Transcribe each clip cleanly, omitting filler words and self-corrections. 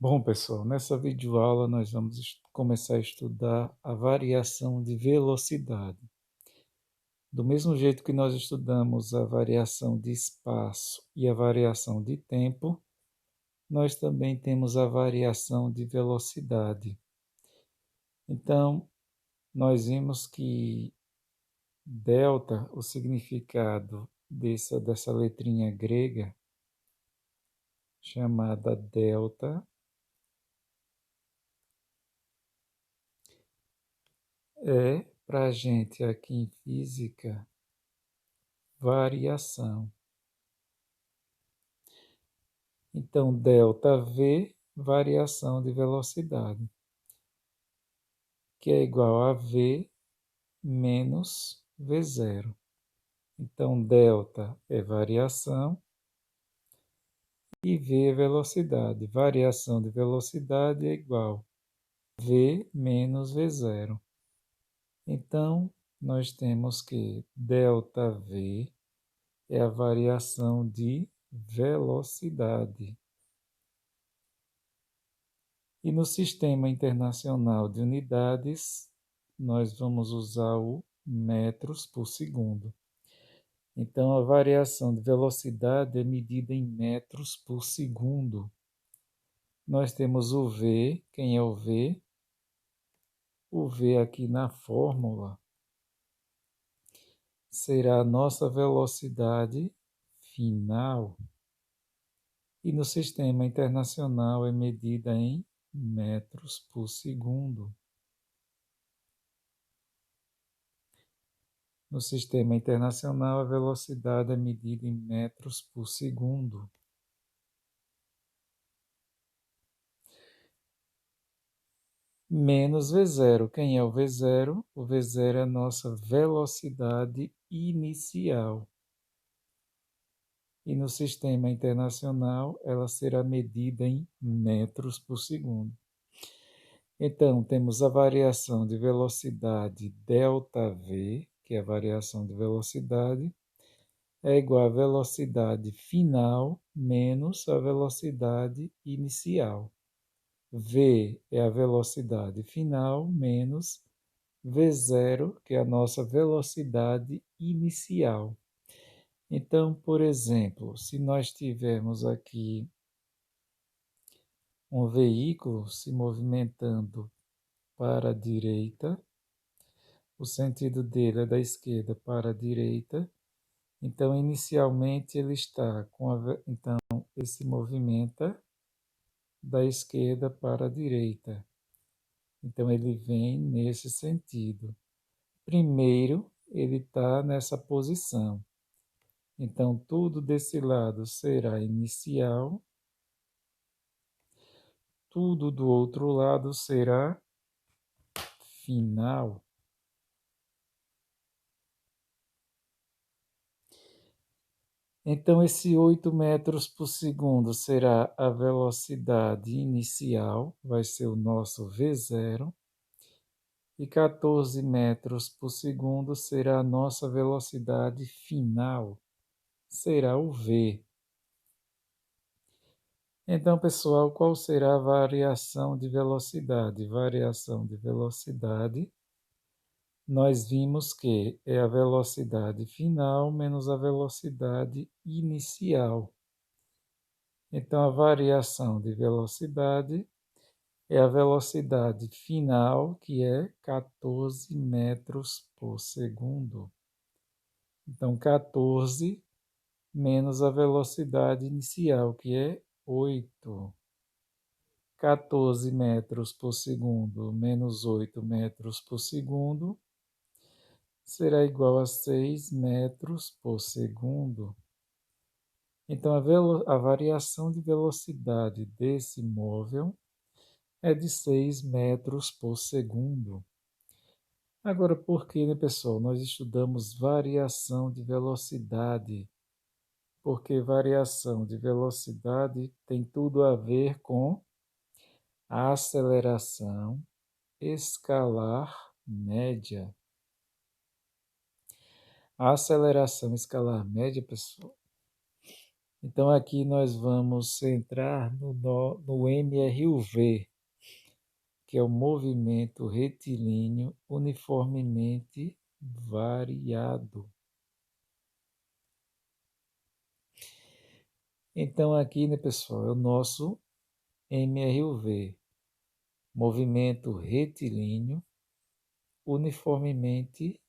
Bom, pessoal, nessa videoaula nós vamos começar a estudar a variação de velocidade. Do mesmo jeito que nós estudamos a variação de espaço e a variação de tempo, nós também temos a variação de velocidade. Então, nós vimos que delta, o significado dessa letrinha grega, chamada delta, é, para a gente aqui em física, variação. Então, ΔV, variação de velocidade, que é igual a V menos V0. Então, delta é variação e V é velocidade. Variação de velocidade é igual a V menos V0. Então, nós temos que ΔV é a variação de velocidade. E no Sistema Internacional de Unidades, nós vamos usar o metros por segundo. Então, a variação de velocidade é medida em metros por segundo. Nós temos o V. Quem é o V? O V aqui na fórmula será a nossa velocidade final. E no Sistema Internacional é medida em metros por segundo. No Sistema Internacional, a velocidade é medida em metros por segundo. Menos V0. Quem é o V0? O V0 é a nossa velocidade inicial. E no Sistema Internacional, ela será medida em metros por segundo. Então, temos a variação de velocidade ΔV, que é a variação de velocidade, é igual à velocidade final menos a velocidade inicial. V é a velocidade final menos V0, que é a nossa velocidade inicial. Então, por exemplo, se nós tivermos aqui um veículo se movimentando para a direita, o sentido dele é da esquerda para a direita, então inicialmente ele está com então ele se movimenta da esquerda para a direita. Então ele vem nesse sentido. Primeiro ele está nessa posição. Então tudo desse lado será inicial, tudo do outro lado será final. Então, esse 8 metros por segundo será a velocidade inicial, vai ser o nosso V0, e 14 metros por segundo será a nossa velocidade final, será o V. Então, pessoal, qual será a variação de velocidade? Variação de velocidade, nós vimos que é a velocidade final menos a velocidade inicial. Então, a variação de velocidade é a velocidade final, que é 14 metros por segundo. Então, 14 menos a velocidade inicial, que é 8. 14 metros por segundo menos 8 metros por segundo será igual a 6 metros por segundo. Então, a variação de velocidade desse móvel é de 6 metros por segundo. Agora, por que, né, pessoal? Nós estudamos variação de velocidade, porque variação de velocidade tem tudo a ver com a aceleração escalar média. A aceleração escalar média, pessoal, Então, aqui nós vamos centrar no MRUV, que é o movimento retilíneo uniformemente variado. Então, aqui, né, pessoal, é o nosso MRUV, movimento retilíneo uniformemente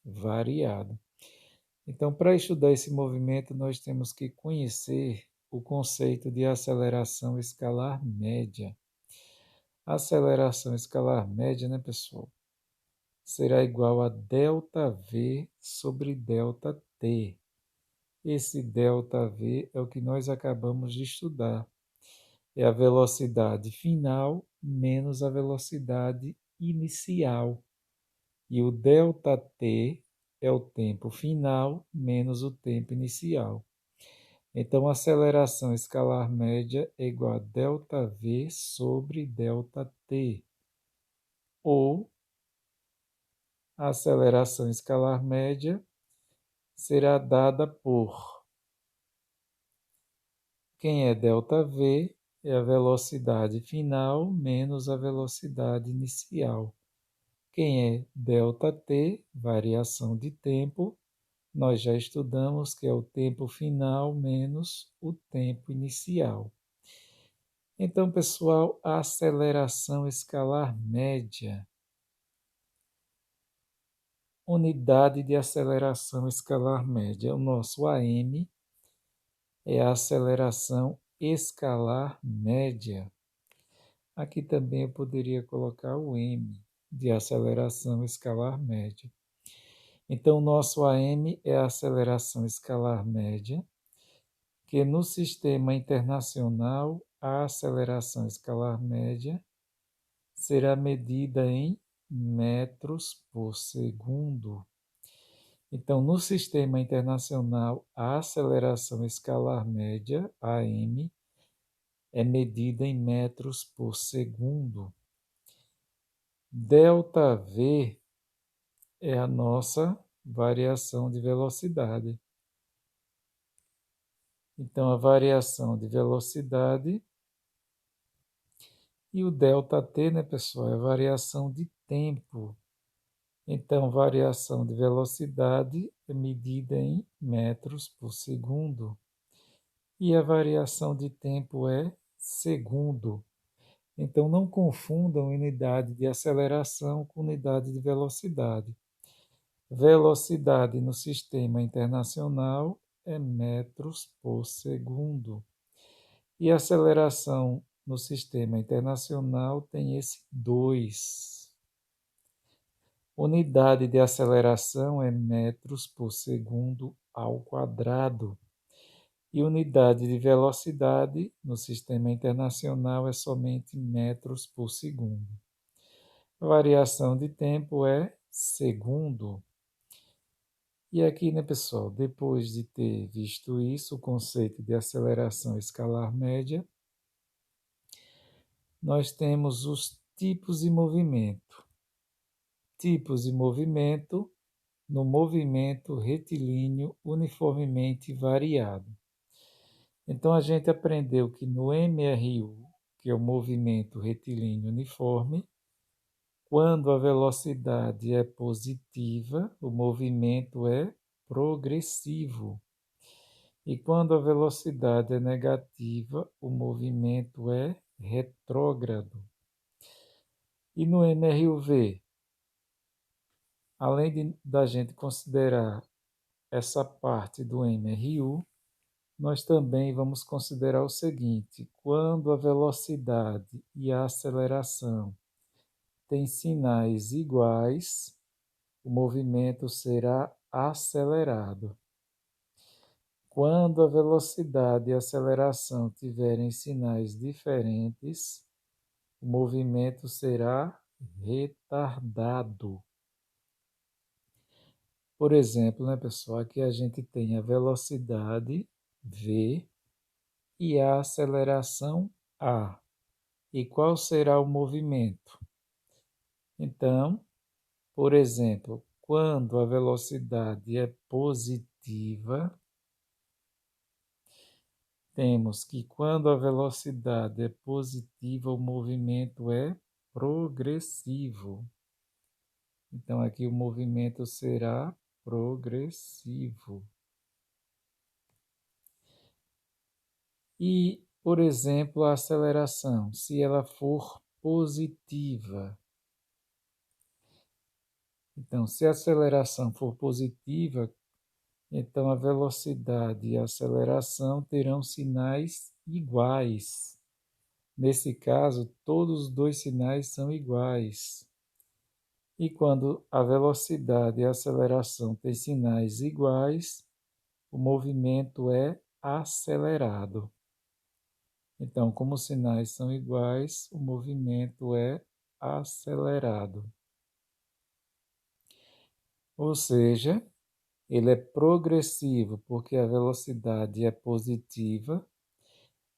variado. Então, para estudar esse movimento, nós temos que conhecer o conceito de aceleração escalar média. A aceleração escalar média, né, pessoal, será igual a ΔV sobre ΔT. Esse ΔV é o que nós acabamos de estudar. É a velocidade final menos a velocidade inicial. E o ΔT é o tempo final menos o tempo inicial. Então, a aceleração escalar média é igual a ΔV sobre ΔT. Ou a aceleração escalar média será dada por quem é ΔV é a velocidade final menos a velocidade inicial. Quem é ΔT, variação de tempo, nós já estudamos que é o tempo final menos o tempo inicial. Então, pessoal, a aceleração escalar média, unidade de aceleração escalar média, o nosso AM é a aceleração escalar média. Aqui também eu poderia colocar o M de aceleração escalar média. Então, o nosso AM é a aceleração escalar média, que no sistema internacional a aceleração escalar média será medida em metros por segundo. Então, no sistema internacional, a aceleração escalar média, AM, é medida em metros por segundo. ΔV é a nossa variação de velocidade. Então, a variação de velocidade e o ΔT, né, pessoal, é a variação de tempo. Então, variação de velocidade é medida em metros por segundo. E a variação de tempo é segundo. Então, não confundam unidade de aceleração com unidade de velocidade. Velocidade no sistema internacional é metros por segundo. E aceleração no sistema internacional tem esse 2. Unidade de aceleração é metros por segundo ao quadrado. E unidade de velocidade no sistema internacional é somente metros por segundo. A variação de tempo é segundo. E aqui, né, pessoal, depois de ter visto isso, o conceito de aceleração escalar média, nós temos os tipos de movimento. Tipos de movimento no movimento retilíneo uniformemente variado. Então, a gente aprendeu que no MRU, que é o movimento retilíneo uniforme, quando a velocidade é positiva, o movimento é progressivo. E quando a velocidade é negativa, o movimento é retrógrado. E no MRUV, além da gente considerar essa parte do MRU, nós também vamos considerar o seguinte: quando a velocidade e a aceleração têm sinais iguais, o movimento será acelerado. Quando a velocidade e a aceleração tiverem sinais diferentes, o movimento será retardado. Por exemplo, né, pessoal, aqui a gente tem a velocidade v e a aceleração a. E qual será o movimento? Então, por exemplo, quando a velocidade é positiva, temos que quando a velocidade é positiva, o movimento é progressivo. Então, aqui o movimento será progressivo. E, por exemplo, a aceleração, se ela for positiva. Então, se a aceleração for positiva, então a velocidade e a aceleração terão sinais iguais. Nesse caso, todos os dois sinais são iguais. E quando a velocidade e a aceleração têm sinais iguais, o movimento é acelerado. Então, como os sinais são iguais, o movimento é acelerado. Ou seja, ele é progressivo porque a velocidade é positiva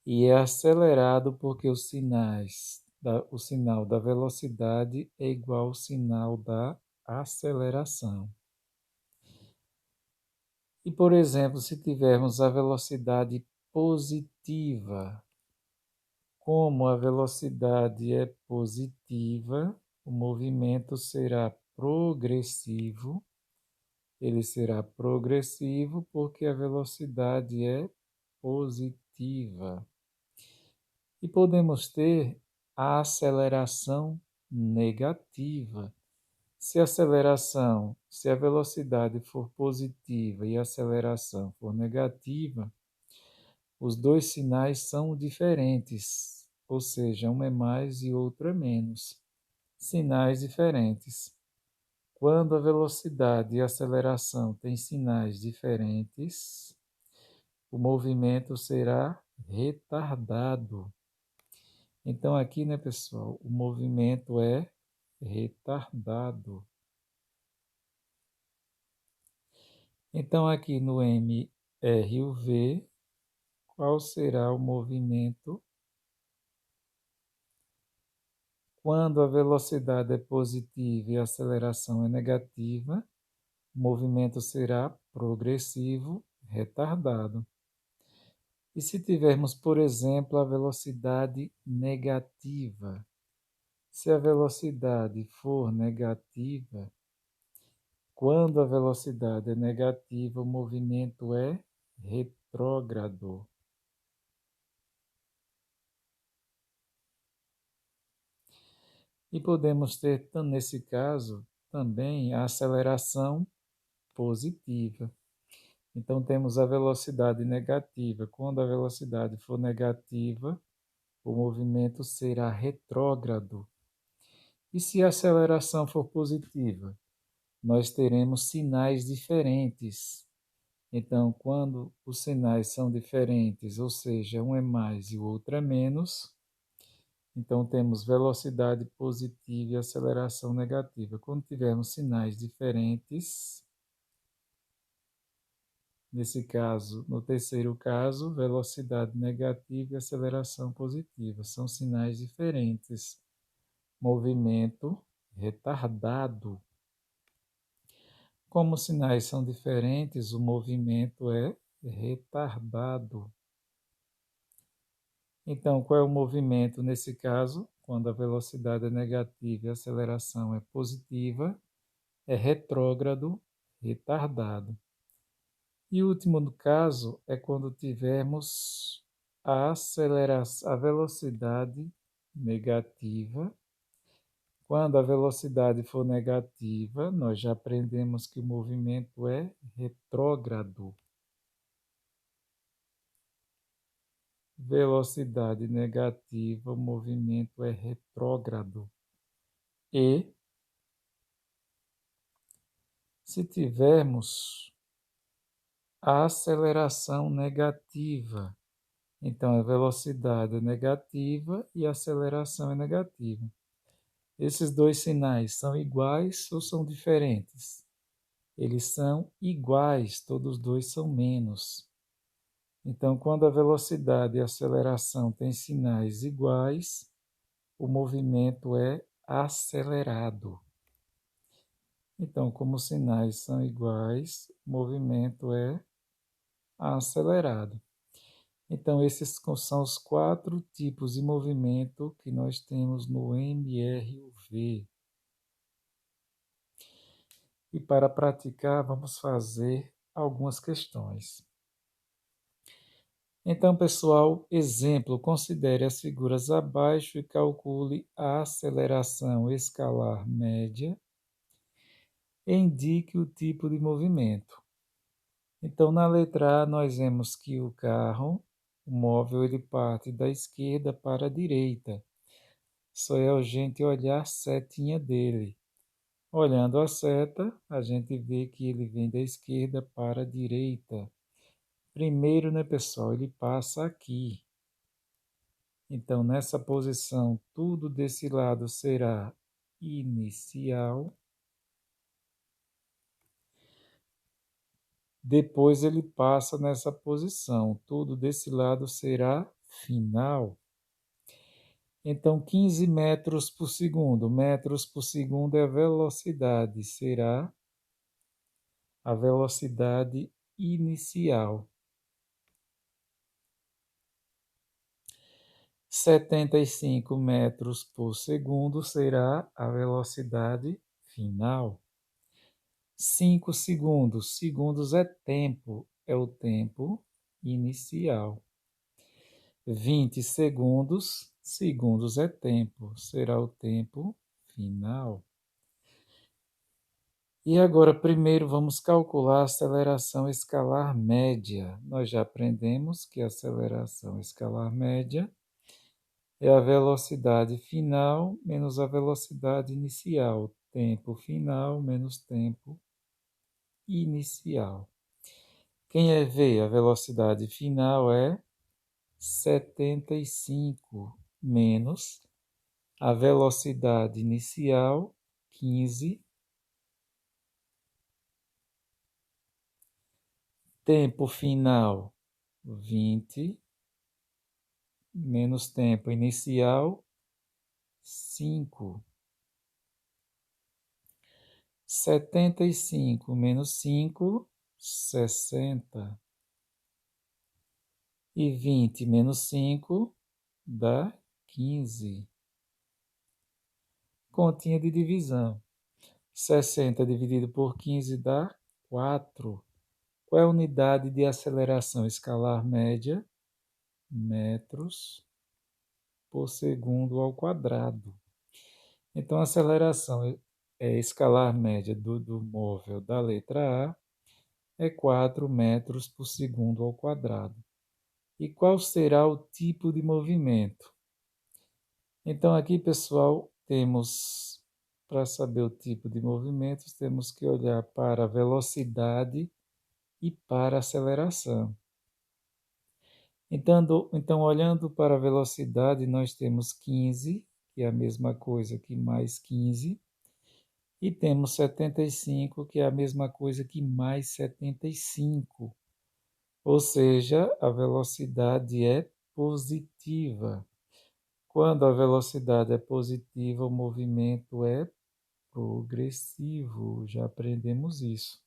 e é acelerado porque o sinal da velocidade é igual ao sinal da aceleração. E, por exemplo, se tivermos a velocidade positiva, como a velocidade é positiva, o movimento será progressivo. Ele será progressivo porque a velocidade é positiva. E podemos ter a aceleração negativa. Se a velocidade for positiva e a aceleração for negativa, os dois sinais são diferentes, ou seja, um é mais e outro é menos. Sinais diferentes. Quando a velocidade e a aceleração têm sinais diferentes, o movimento será retardado. Então, aqui, né, pessoal, o movimento é retardado. Então, aqui no M, R e o V, qual será o movimento? Quando a velocidade é positiva e a aceleração é negativa, o movimento será progressivo, retardado. E se tivermos, por exemplo, a velocidade negativa? Se a velocidade for negativa, quando a velocidade é negativa, o movimento é retrógrado. E podemos ter, nesse caso, também a aceleração positiva. Então, temos a velocidade negativa. Quando a velocidade for negativa, o movimento será retrógrado. E se a aceleração for positiva? Nós teremos sinais diferentes. Então, quando os sinais são diferentes, ou seja, um é mais e o outro é menos, então temos velocidade positiva e aceleração negativa. Quando tivermos sinais diferentes, nesse caso, no terceiro caso, velocidade negativa e aceleração positiva, são sinais diferentes. Movimento retardado. Como os sinais são diferentes, o movimento é retardado. Então, qual é o movimento nesse caso? Quando a velocidade é negativa e a aceleração é positiva, é retrógrado, retardado. E o último caso é quando tivermos a velocidade negativa. Quando a velocidade for negativa, nós já aprendemos que o movimento é retrógrado. Velocidade negativa, o movimento é retrógrado. E se tivermos a aceleração negativa, então a velocidade é negativa e a aceleração é negativa. Esses dois sinais são iguais ou são diferentes? Eles são iguais, todos dois são menos. Então, quando a velocidade e a aceleração têm sinais iguais, o movimento é acelerado. Então, como os sinais são iguais, o movimento é acelerado. Então, esses são os 4 tipos de movimento que nós temos no MRUV. E para praticar, vamos fazer algumas questões. Então, pessoal, exemplo, considere as figuras abaixo e calcule a aceleração escalar média e indique o tipo de movimento. Então, na letra A, nós vemos que o carro, o móvel, ele parte da esquerda para a direita. Só é a gente olhar a setinha dele. Olhando a seta, a gente vê que ele vem da esquerda para a direita. Primeiro, né, pessoal, ele passa aqui. Então, nessa posição, tudo desse lado será inicial. Depois ele passa nessa posição, tudo desse lado será final. Então, 15 metros por segundo. Metros por segundo é a velocidade, será a velocidade inicial. 75 metros por segundo será a velocidade final. 5 segundos. Segundos é tempo, é o tempo inicial. 20 segundos. Segundos é tempo, será o tempo final. E agora, primeiro, vamos calcular a aceleração escalar média. Nós já aprendemos que a aceleração escalar média é a velocidade final menos a velocidade inicial. Tempo final menos tempo inicial. Quem é ver a velocidade final é 75 menos a velocidade inicial, 15. Tempo final, 20. Menos tempo inicial, 5. 75 menos 5, 60. E 20 menos 5 dá 15. Continha de divisão. 60 dividido por 15 dá 4. Qual é a unidade de aceleração escalar média? Metros por segundo ao quadrado. Então, a aceleração escalar média do móvel da letra A é 4 metros por segundo ao quadrado. E qual será o tipo de movimento? Então, aqui, pessoal, temos, para saber o tipo de movimentos, temos que olhar para a velocidade e para a aceleração. Então, olhando para a velocidade, nós temos 15, que é a mesma coisa que mais 15, e temos 75, que é a mesma coisa que mais 75. Ou seja, a velocidade é positiva. Quando a velocidade é positiva, o movimento é progressivo. Já aprendemos isso.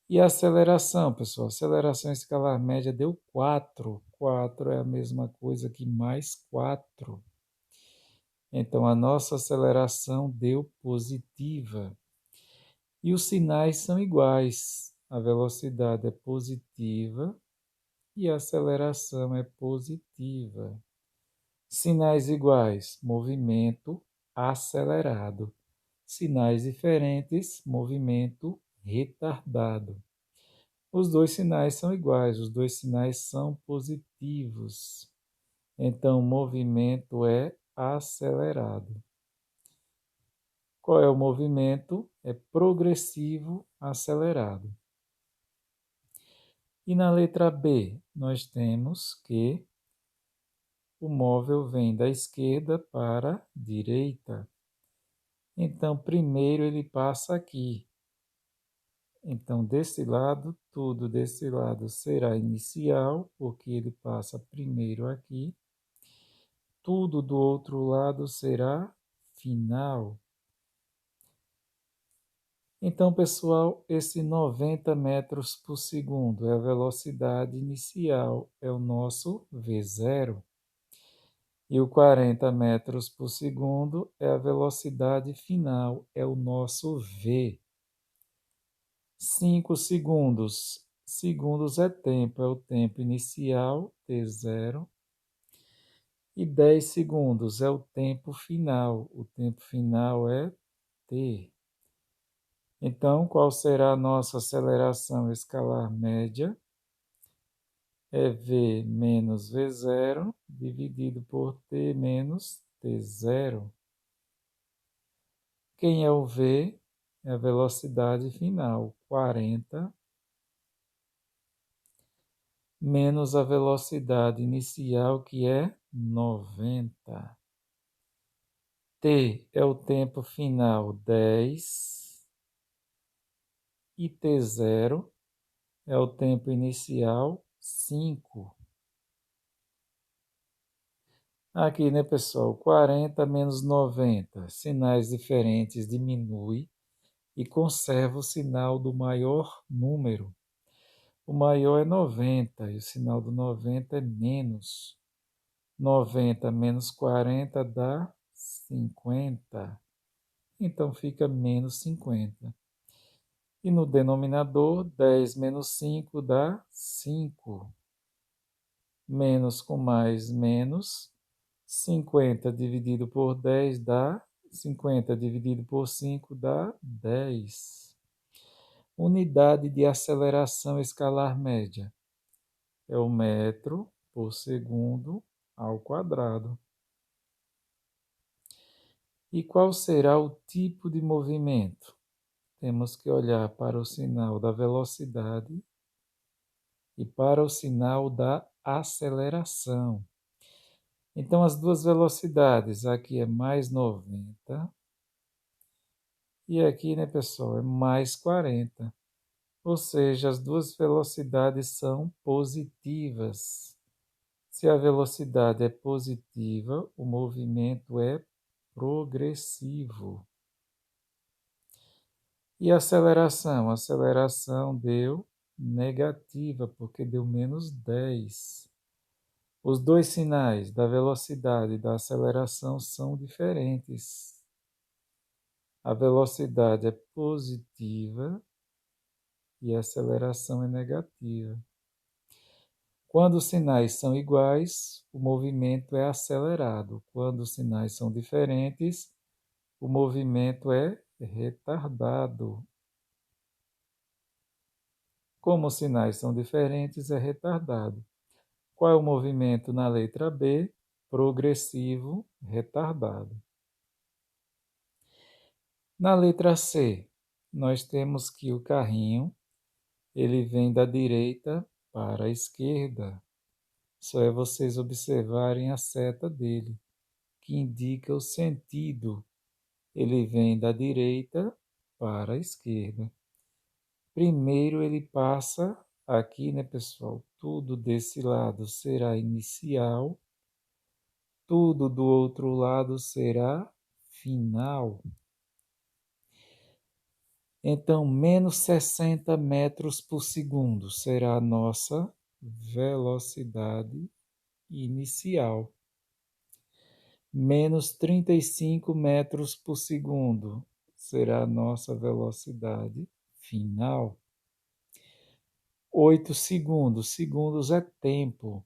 E a aceleração, pessoal? A aceleração escalar média deu 4. 4 é a mesma coisa que mais 4. Então, a nossa aceleração deu positiva. E os sinais são iguais. A velocidade é positiva e a aceleração é positiva. Sinais iguais, movimento acelerado. Sinais diferentes, movimento retardado. Os dois sinais são iguais, os dois sinais são positivos. Então, o movimento é acelerado. Qual é o movimento? É progressivo acelerado. E na letra B, nós temos que o móvel vem da esquerda para a direita. Então, primeiro ele passa aqui. Então, desse lado, tudo desse lado será inicial, porque ele passa primeiro aqui. Tudo do outro lado será final. Então, pessoal, esse 90 metros por segundo é a velocidade inicial, é o nosso V0. E o 40 metros por segundo é a velocidade final, é o nosso V. 5 segundos. Segundos é o tempo inicial, T0. E 10 segundos é o tempo final, o tempo final é T. Então, qual será a nossa aceleração escalar média? É V menos V0 dividido por T menos T0. Quem é o V? É a velocidade final, 40, menos a velocidade inicial, que é 90. T é o tempo final, 10. E T0 é o tempo inicial, 5. Aqui, né, pessoal? 40 menos 90. Sinais diferentes diminui e conserva o sinal do maior número. O maior é 90 e o sinal do 90 é menos. 90 menos 40 dá 50. Então fica menos 50. E no denominador, 10 menos 5 dá 5. Menos com mais, menos. 50 dividido por 10 dá 50 dividido por 5 dá 10. Unidade de aceleração escalar média é o metro por segundo ao quadrado. E qual será o tipo de movimento? Temos que olhar para o sinal da velocidade e para o sinal da aceleração. Então, as duas velocidades, aqui é mais 90 e aqui, né, pessoal, é mais 40. Ou seja, as duas velocidades são positivas. Se a velocidade é positiva, o movimento é progressivo. E a aceleração? A aceleração deu negativa, porque deu menos 10. Os dois sinais da velocidade e da aceleração são diferentes. A velocidade é positiva e a aceleração é negativa. Quando os sinais são iguais, o movimento é acelerado. Quando os sinais são diferentes, o movimento é retardado. Como os sinais são diferentes, é retardado. Qual é o movimento na letra B? Progressivo, retardado. Na letra C, nós temos que o carrinho ele vem da direita para a esquerda. Só é vocês observarem a seta dele, que indica o sentido. Ele vem da direita para a esquerda. Primeiro ele passa aqui, né, pessoal? Tudo desse lado será inicial, tudo do outro lado será final. Então, menos 60 metros por segundo será a nossa velocidade inicial. Menos 35 metros por segundo será a nossa velocidade final. 8 segundos. Segundos é tempo.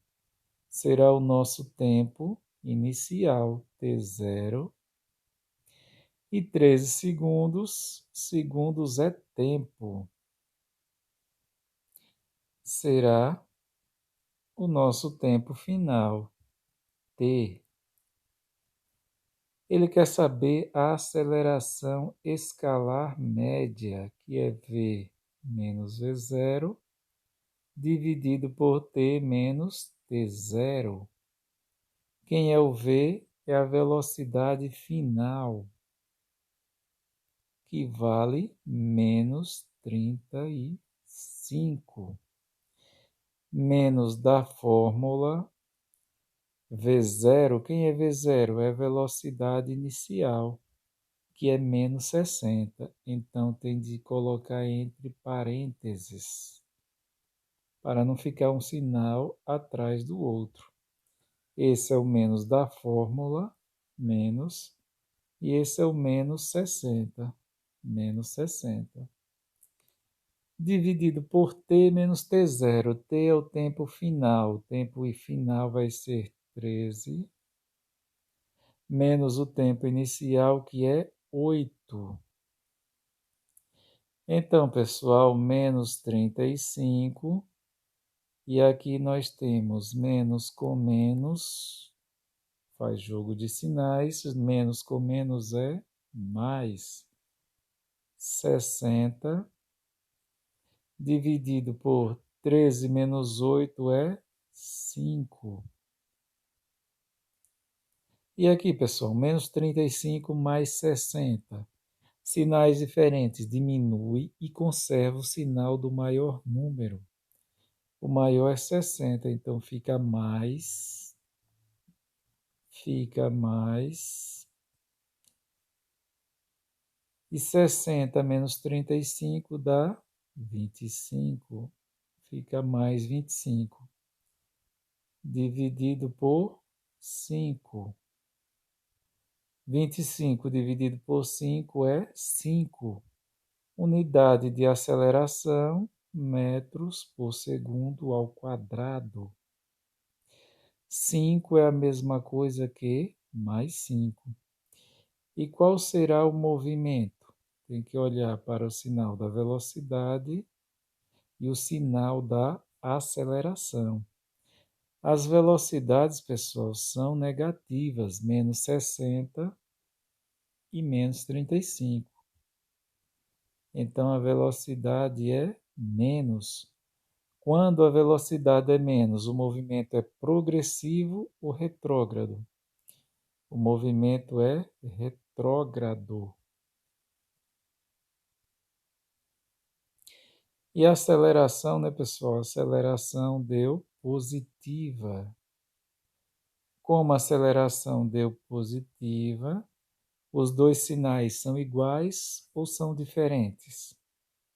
Será o nosso tempo inicial, T0. E 13 segundos. Segundos é tempo. Será o nosso tempo final, T. Ele quer saber a aceleração escalar média, que é V menos V0, dividido por T menos T0. Quem é o V? É a velocidade final, que vale menos 35. Menos da fórmula V0. Quem é V0? É a velocidade inicial, que é menos 60. Então, tem de colocar entre parênteses, para não ficar um sinal atrás do outro. Esse é o menos da fórmula, menos, e esse é o menos 60, menos 60. Dividido por t menos t0. T é o tempo final. O tempo final vai ser 13, menos o tempo inicial, que é 8. Então, pessoal, menos 35. E aqui nós temos menos com menos, faz jogo de sinais. Menos com menos é mais. 60 dividido por 13 menos 8 é 5. E aqui, pessoal, menos 35 mais 60. Sinais diferentes, diminui e conserva o sinal do maior número. O maior é 60, então fica mais, e 60 menos 35 dá 25. Fica mais 25. Dividido por 5. 25 dividido por 5 é 5. Unidade de aceleração, metros por segundo ao quadrado. 5 é a mesma coisa que mais 5. E qual será o movimento? Tem que olhar para o sinal da velocidade e o sinal da aceleração. As velocidades, pessoal, são negativas, menos 60 e menos 35. Então, a velocidade é menos. Quando a velocidade é menos, o movimento é progressivo ou retrógrado? O movimento é retrógrado. E a aceleração, né, pessoal? A aceleração deu positiva. Como a aceleração deu positiva, os dois sinais são iguais ou são diferentes?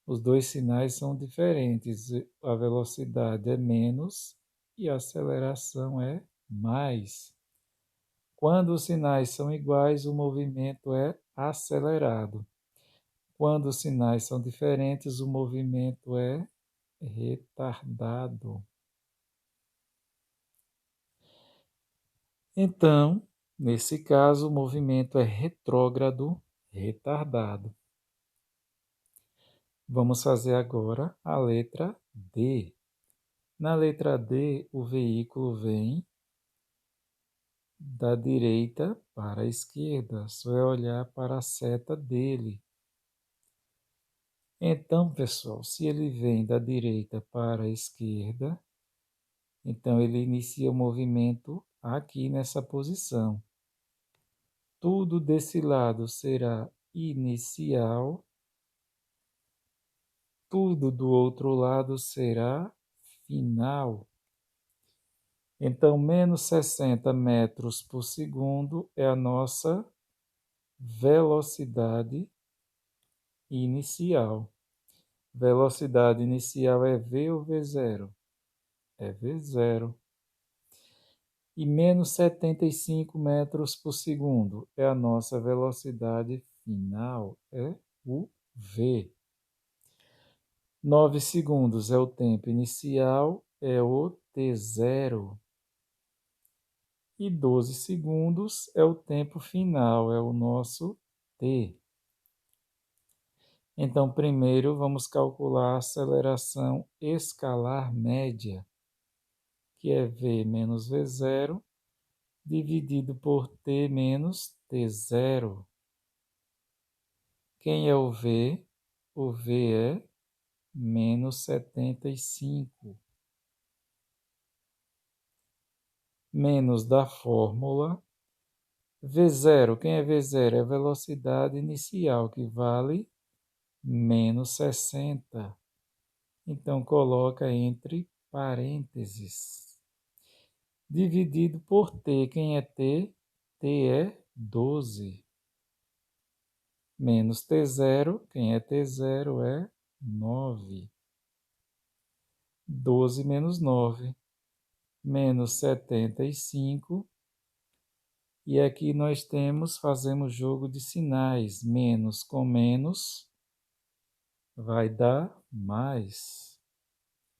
Os dois sinais são diferentes. A velocidade é menos e a aceleração é mais. Quando os sinais são iguais, o movimento é acelerado. Quando os sinais são diferentes, o movimento é retardado. Então, nesse caso, o movimento é retrógrado, retardado. Vamos fazer agora a letra D. Na letra D, o veículo vem da direita para a esquerda. Só é olhar para a seta dele. Então, pessoal, se ele vem da direita para a esquerda, então ele inicia o movimento aqui nessa posição. Tudo desse lado será inicial, tudo do outro lado será final. Então, menos 60 metros por segundo é a nossa velocidade inicial. Velocidade inicial é v ou v0? É v0. E menos 75 metros por segundo é a nossa velocidade final, é o v. 9 segundos é o tempo inicial, é o t0. E 12 segundos é o tempo final, é o nosso t. Então, primeiro vamos calcular a aceleração escalar média, que é v menos v0, dividido por t menos t0. Quem é o v? O v é menos 75. Menos da fórmula. V0, quem é V0? É a velocidade inicial, que vale menos 60. Então, coloca entre parênteses. Dividido por t. Quem é t? T é 12. menos T0, quem é T0 é 9. 12 menos 9, menos 75. E aqui nós fazemos jogo de sinais. Menos com menos vai dar mais.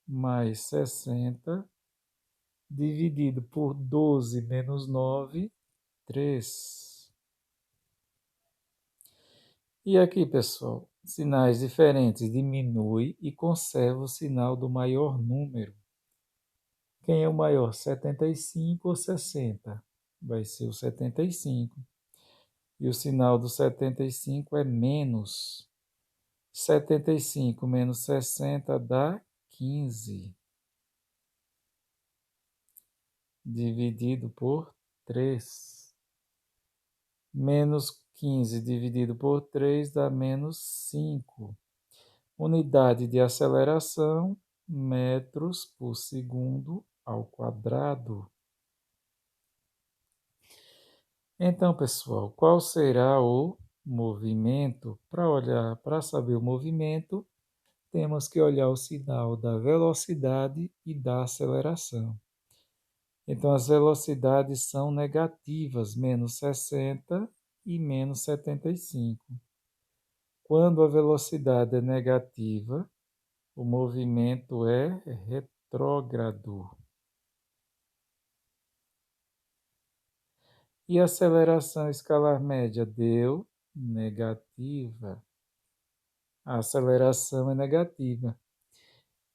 Mais 60 dividido por 12 menos 9, 3. E aqui, pessoal, sinais diferentes diminui e conserva o sinal do maior número. Quem é o maior, 75 ou 60? Vai ser o 75. E o sinal do 75 é menos. 75 menos 60 dá 15. Dividido por 3. Menos 15 dividido por 3 dá menos 5. Unidade de aceleração, metros por segundo ao quadrado. Então, pessoal, qual será o movimento? Para saber o movimento, temos que olhar o sinal da velocidade e da aceleração. Então, as velocidades são negativas, menos 60 e menos 75. Quando a velocidade é negativa, o movimento é retrógrado. E a aceleração escalar média deu negativa. A aceleração é negativa.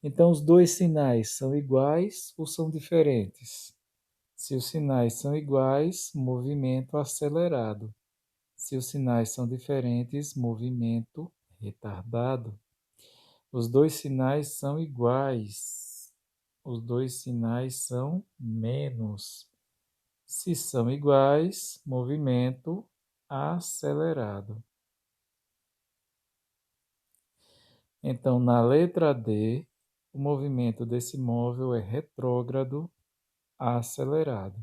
Então, os dois sinais são iguais ou são diferentes? Se os sinais são iguais, movimento acelerado. Se os sinais são diferentes, movimento retardado. Os dois sinais são iguais. Os dois sinais são menos. Se são iguais, movimento acelerado. Então, na letra D, o movimento desse móvel é retrógrado acelerado.